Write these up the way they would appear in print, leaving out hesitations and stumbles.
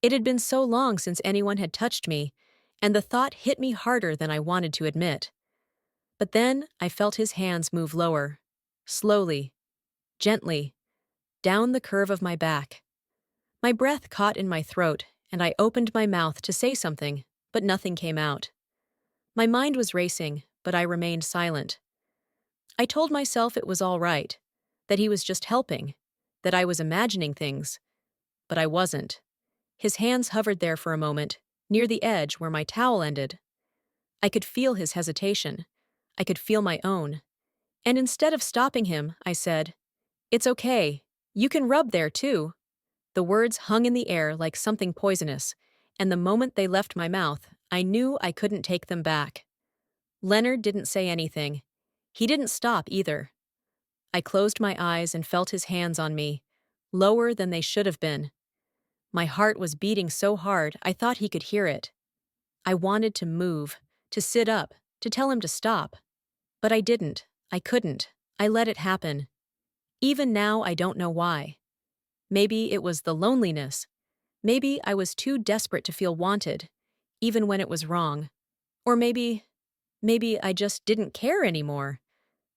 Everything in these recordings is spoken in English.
It had been so long since anyone had touched me, and the thought hit me harder than I wanted to admit. But then I felt his hands move lower, slowly, gently, down the curve of my back. My breath caught in my throat, and I opened my mouth to say something, but nothing came out. My mind was racing, but I remained silent. I told myself it was all right, that he was just helping, that I was imagining things, but I wasn't. His hands hovered there for a moment, near the edge where my towel ended. I could feel his hesitation. I could feel my own. And instead of stopping him, I said, "It's okay. You can rub there too." The words hung in the air like something poisonous, and the moment they left my mouth, I knew I couldn't take them back. Leonard didn't say anything. He didn't stop either. I closed my eyes and felt his hands on me, lower than they should have been. My heart was beating so hard I thought he could hear it. I wanted to move, to sit up, to tell him to stop. But I didn't. I couldn't. I let it happen. Even now, I don't know why. Maybe it was the loneliness. Maybe I was too desperate to feel wanted, even when it was wrong. Or maybe I just didn't care anymore.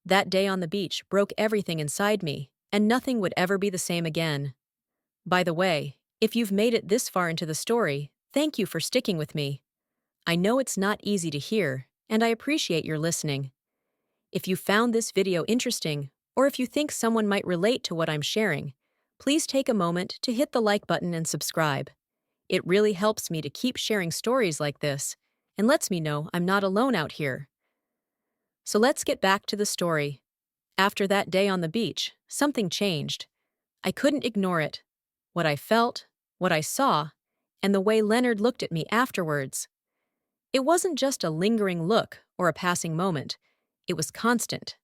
That day on the beach broke everything inside me, and nothing would ever be the same again. By the way, if you've made it this far into the story, thank you for sticking with me. I know it's not easy to hear, and I appreciate your listening. If you found this video interesting, or if you think someone might relate to what I'm sharing, please take a moment to hit the like button and subscribe. It really helps me to keep sharing stories like this, and lets me know I'm not alone out here. So let's get back to the story. After that day on the beach, something changed. I couldn't ignore it. What I felt, what I saw, and the way Leonard looked at me afterwards. It wasn't just a lingering look or a passing moment. It was constant.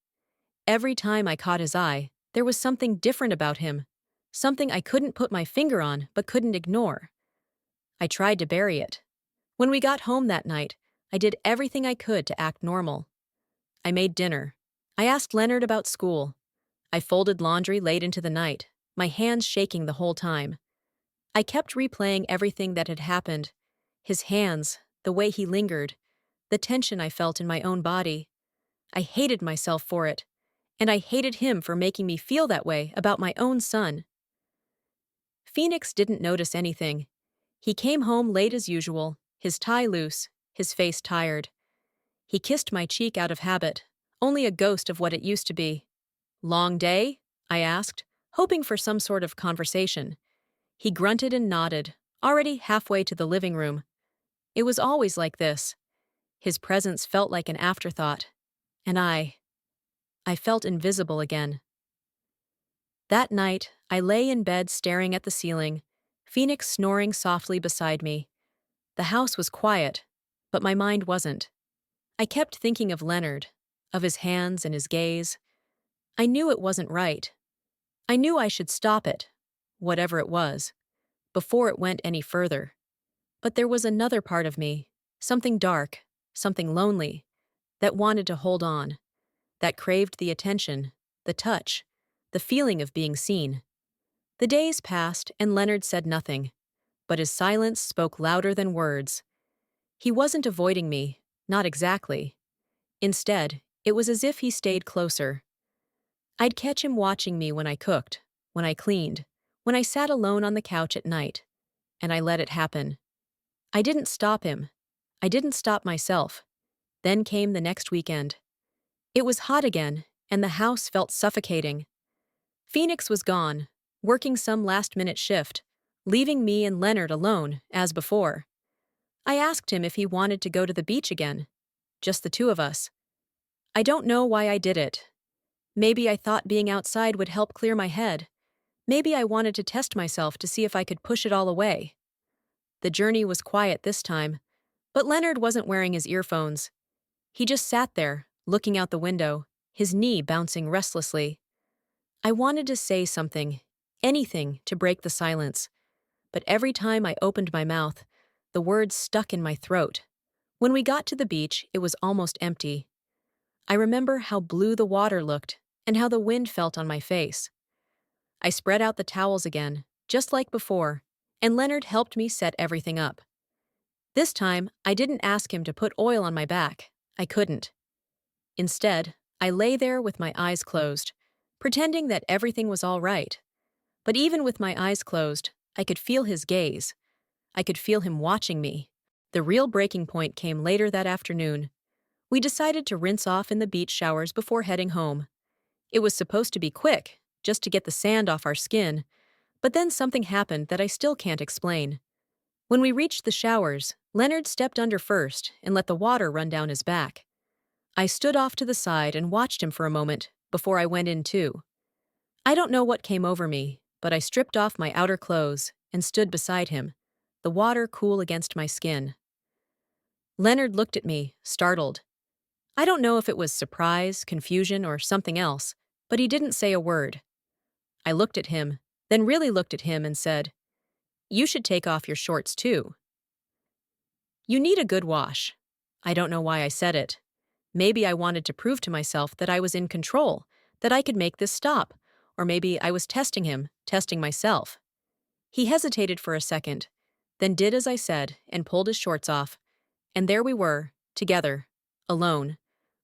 Every time I caught his eye, there was something different about him, something I couldn't put my finger on but couldn't ignore. I tried to bury it. When we got home that night, I did everything I could to act normal. I made dinner. I asked Leonard about school. I folded laundry late into the night, my hands shaking the whole time. I kept replaying everything that had happened. His hands, the way he lingered, the tension I felt in my own body. I hated myself for it, and I hated him for making me feel that way about my own son. Phoenix didn't notice anything. He came home late as usual, his tie loose, his face tired. He kissed my cheek out of habit, only a ghost of what it used to be. "Long day?" I asked, hoping for some sort of conversation. He grunted and nodded, already halfway to the living room. It was always like this. His presence felt like an afterthought, and I felt invisible again. That night, I lay in bed staring at the ceiling, Phoenix snoring softly beside me. The house was quiet, but my mind wasn't. I kept thinking of Leonard, of his hands and his gaze. I knew it wasn't right. I knew I should stop it, whatever it was, before it went any further. But there was another part of me, something dark, something lonely, that wanted to hold on, that craved the attention, the touch, the feeling of being seen. The days passed and Leonard said nothing, but his silence spoke louder than words. He wasn't avoiding me, not exactly. Instead, it was as if he stayed closer. I'd catch him watching me when I cooked, when I cleaned, when I sat alone on the couch at night, and I let it happen. I didn't stop him. I didn't stop myself. Then came the next weekend. It was hot again, and the house felt suffocating. Phoenix was gone, working some last-minute shift, leaving me and Leonard alone, as before. I asked him if he wanted to go to the beach again, just the two of us. I don't know why I did it. Maybe I thought being outside would help clear my head. Maybe I wanted to test myself to see if I could push it all away. The journey was quiet this time, but Leonard wasn't wearing his earphones. He just sat there, looking out the window, his knee bouncing restlessly. I wanted to say something, anything to break the silence, but every time I opened my mouth, the words stuck in my throat. When we got to the beach, it was almost empty. I remember how blue the water looked and how the wind felt on my face. I spread out the towels again, just like before, and Leonard helped me set everything up. This time, I didn't ask him to put oil on my back. I couldn't. Instead, I lay there with my eyes closed, pretending that everything was all right. But even with my eyes closed, I could feel his gaze. I could feel him watching me. The real breaking point came later that afternoon. We decided to rinse off in the beach showers before heading home. It was supposed to be quick, just to get the sand off our skin, but then something happened that I still can't explain. When we reached the showers, Leonard stepped under first and let the water run down his back. I stood off to the side and watched him for a moment before I went in too. I don't know what came over me, but I stripped off my outer clothes and stood beside him, the water cool against my skin. Leonard looked at me, startled. I don't know if it was surprise, confusion, or something else, but he didn't say a word. I looked at him, then really looked at him and said, "You should take off your shorts too. You need a good wash." I don't know why I said it. Maybe I wanted to prove to myself that I was in control, that I could make this stop, or maybe I was testing him, testing myself. He hesitated for a second, then did as I said and pulled his shorts off, and there we were, together, alone,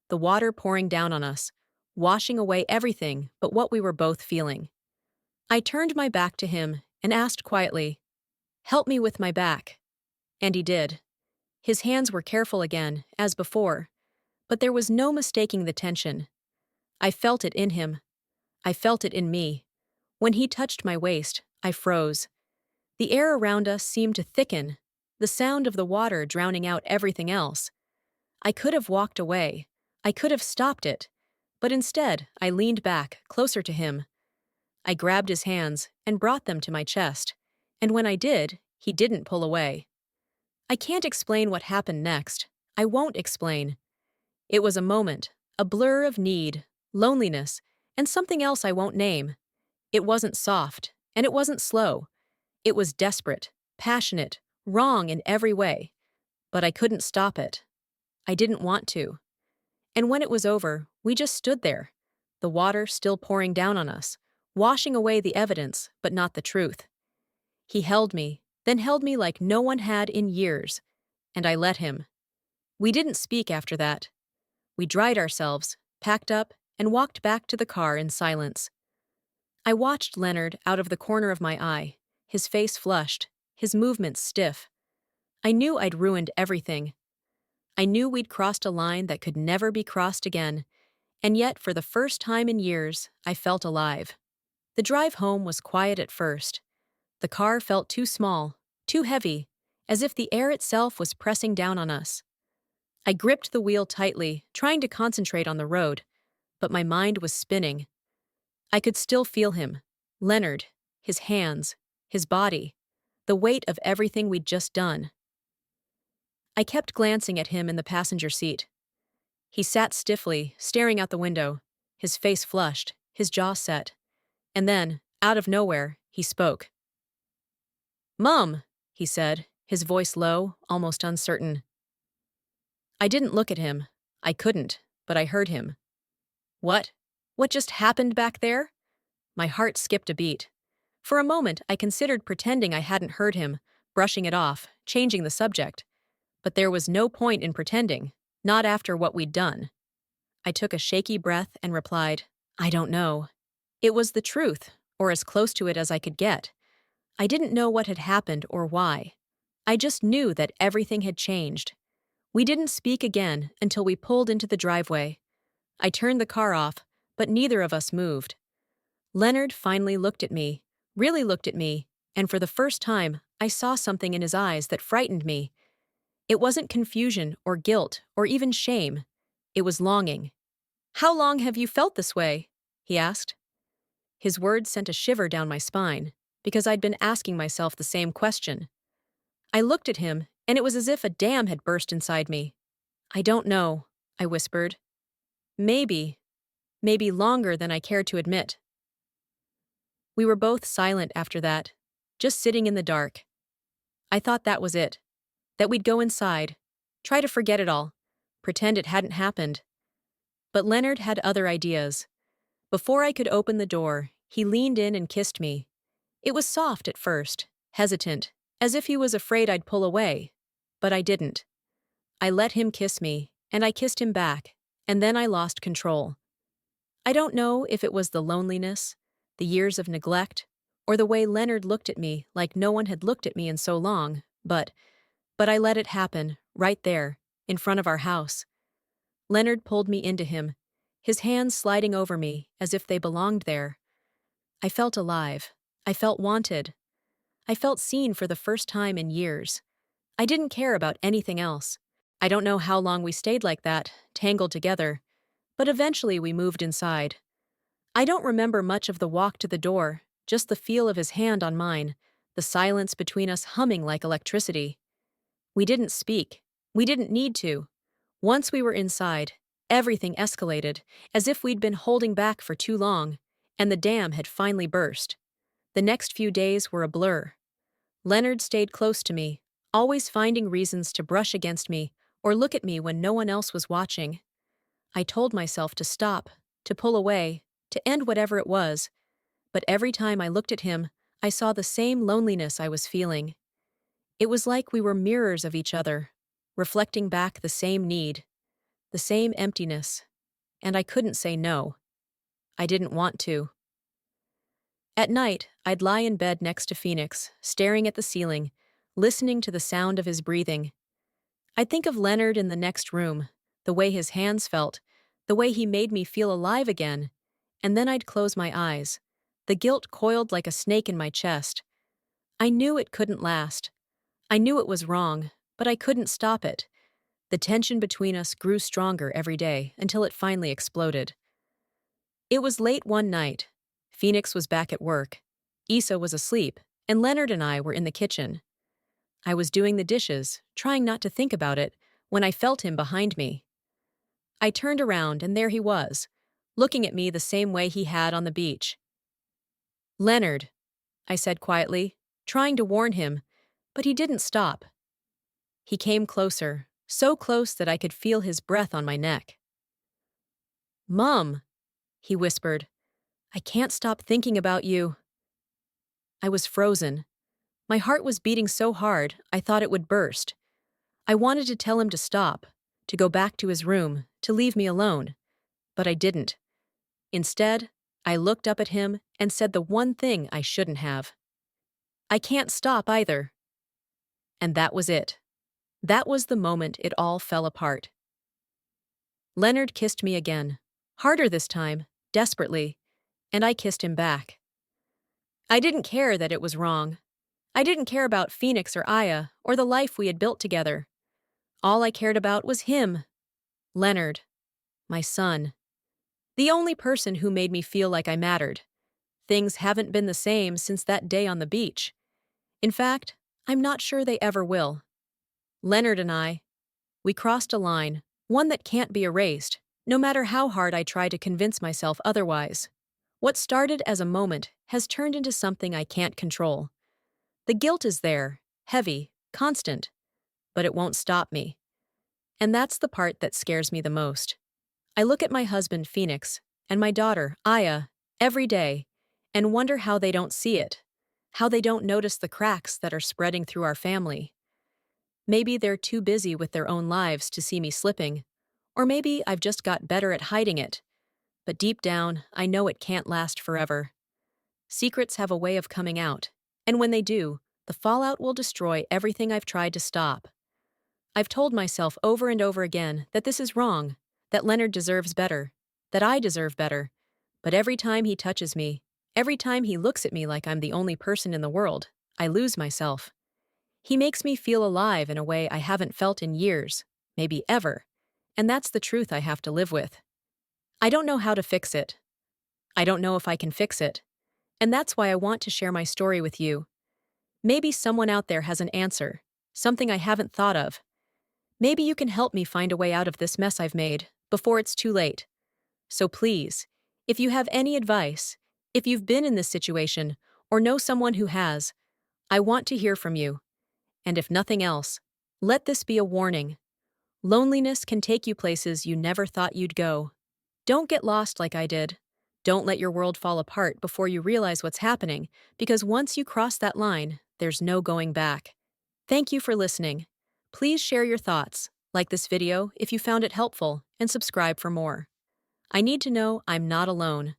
the water pouring down on us, washing away everything but what we were both feeling. I turned my back to him and asked quietly, "Help me with my back." And he did. His hands were careful again, as before, but there was no mistaking the tension. I felt it in him. I felt it in me. When he touched my waist, I froze. The air around us seemed to thicken, the sound of the water drowning out everything else. I could have walked away. I could have stopped it. But instead, I leaned back, closer to him. I grabbed his hands and brought them to my chest, and when I did, he didn't pull away. I can't explain what happened next. I won't explain. It was a moment, a blur of need, loneliness, and something else I won't name. It wasn't soft, and it wasn't slow. It was desperate, passionate, wrong in every way. But I couldn't stop it. I didn't want to. And when it was over, we just stood there, the water still pouring down on us, washing away the evidence, but not the truth. He held me, then held me like no one had in years, and I let him. We didn't speak after that. We dried ourselves, packed up, and walked back to the car in silence. I watched Leonard out of the corner of my eye, his face flushed, his movements stiff. I knew I'd ruined everything. I knew we'd crossed a line that could never be crossed again, and yet for the first time in years, I felt alive. The drive home was quiet at first. The car felt too small, too heavy, as if the air itself was pressing down on us. I gripped the wheel tightly, trying to concentrate on the road, but my mind was spinning. I could still feel him, Leonard, his hands, his body, the weight of everything we'd just done. I kept glancing at him in the passenger seat. He sat stiffly, staring out the window, his face flushed, his jaw set. And then, out of nowhere, he spoke. "Mum," he said, his voice low, almost uncertain. I didn't look at him. I couldn't, but I heard him. What? What just happened back there? My heart skipped a beat. For a moment, I considered pretending I hadn't heard him, brushing it off, changing the subject. But there was no point in pretending, not after what we'd done. I took a shaky breath and replied, "I don't know." It was the truth, or as close to it as I could get. I didn't know what had happened or why. I just knew that everything had changed. We didn't speak again until we pulled into the driveway. I turned the car off, but neither of us moved. Leonard finally looked at me, really looked at me, and for the first time, I saw something in his eyes that frightened me. It wasn't confusion or guilt or even shame. It was longing. "How long have you felt this way?" he asked. His words sent a shiver down my spine, because I'd been asking myself the same question. I looked at him, and it was as if a dam had burst inside me. "I don't know," I whispered. Maybe longer than I cared to admit." We were both silent after that, just sitting in the dark. I thought that was it, that we'd go inside, try to forget it all, pretend it hadn't happened. But Leonard had other ideas. Before I could open the door, he leaned in and kissed me. It was soft at first, hesitant, as if he was afraid I'd pull away. But I didn't. I let him kiss me, and I kissed him back, and then I lost control. I don't know if it was the loneliness, the years of neglect, or the way Leonard looked at me like no one had looked at me in so long, but I let it happen, right there, in front of our house. Leonard pulled me into him, his hands sliding over me as if they belonged there. I felt alive. I felt wanted. I felt seen for the first time in years. I didn't care about anything else. I don't know how long we stayed like that, tangled together, but eventually we moved inside. I don't remember much of the walk to the door, just the feel of his hand on mine, the silence between us humming like electricity. We didn't speak. We didn't need to. Once we were inside, everything escalated, as if we'd been holding back for too long, and the dam had finally burst. The next few days were a blur. Leonard stayed close to me, always finding reasons to brush against me or look at me when no one else was watching. I told myself to stop, to pull away, to end whatever it was, but every time I looked at him, I saw the same loneliness I was feeling. It was like we were mirrors of each other, reflecting back the same need, the same emptiness, and I couldn't say no. I didn't want to. At night, I'd lie in bed next to Phoenix, staring at the ceiling, listening to the sound of his breathing. I'd think of Leonard in the next room, the way his hands felt, the way he made me feel alive again, and then I'd close my eyes. The guilt coiled like a snake in my chest. I knew it couldn't last. I knew it was wrong, but I couldn't stop it. The tension between us grew stronger every day until it finally exploded. It was late one night. Phoenix was back at work. Issa was asleep, and Leonard and I were in the kitchen. I was doing the dishes, trying not to think about it, when I felt him behind me. I turned around, and there he was, looking at me the same way he had on the beach. "Leonard," I said quietly, trying to warn him, but he didn't stop. He came closer, so close that I could feel his breath on my neck. "Mom," he whispered, "I can't stop thinking about you." I was frozen. My heart was beating so hard, I thought it would burst. I wanted to tell him to stop, to go back to his room, to leave me alone. But I didn't. Instead, I looked up at him and said the one thing I shouldn't have. "I can't stop either." And that was it. That was the moment it all fell apart. Leonard kissed me again, harder this time, desperately, and I kissed him back. I didn't care that it was wrong. I didn't care about Phoenix or Aya or the life we had built together. All I cared about was him, Leonard, my son. The only person who made me feel like I mattered. Things haven't been the same since that day on the beach. In fact, I'm not sure they ever will. Leonard and I, we crossed a line, one that can't be erased, no matter how hard I try to convince myself otherwise. What started as a moment has turned into something I can't control. The guilt is there, heavy, constant, but it won't stop me. And that's the part that scares me the most. I look at my husband, Phoenix, and my daughter, Aya, every day, and wonder how they don't see it, how they don't notice the cracks that are spreading through our family. Maybe they're too busy with their own lives to see me slipping, or maybe I've just got better at hiding it. But deep down, I know it can't last forever. Secrets have a way of coming out, and when they do, the fallout will destroy everything I've tried to stop. I've told myself over and over again that this is wrong, that Leonard deserves better, that I deserve better. But every time he touches me, every time he looks at me like I'm the only person in the world, I lose myself. He makes me feel alive in a way I haven't felt in years, maybe ever, and that's the truth I have to live with. I don't know how to fix it. I don't know if I can fix it. And that's why I want to share my story with you. Maybe someone out there has an answer, something I haven't thought of. Maybe you can help me find a way out of this mess I've made, before it's too late. So please, if you have any advice, if you've been in this situation, or know someone who has, I want to hear from you. And if nothing else, let this be a warning. Loneliness can take you places you never thought you'd go. Don't get lost like I did. Don't let your world fall apart before you realize what's happening, because once you cross that line, there's no going back. Thank you for listening. Please share your thoughts, like this video if you found it helpful, and subscribe for more. I need to know I'm not alone.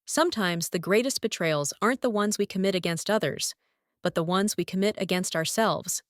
Sometimes the greatest betrayals aren't the ones we commit against others, but the ones we commit against ourselves.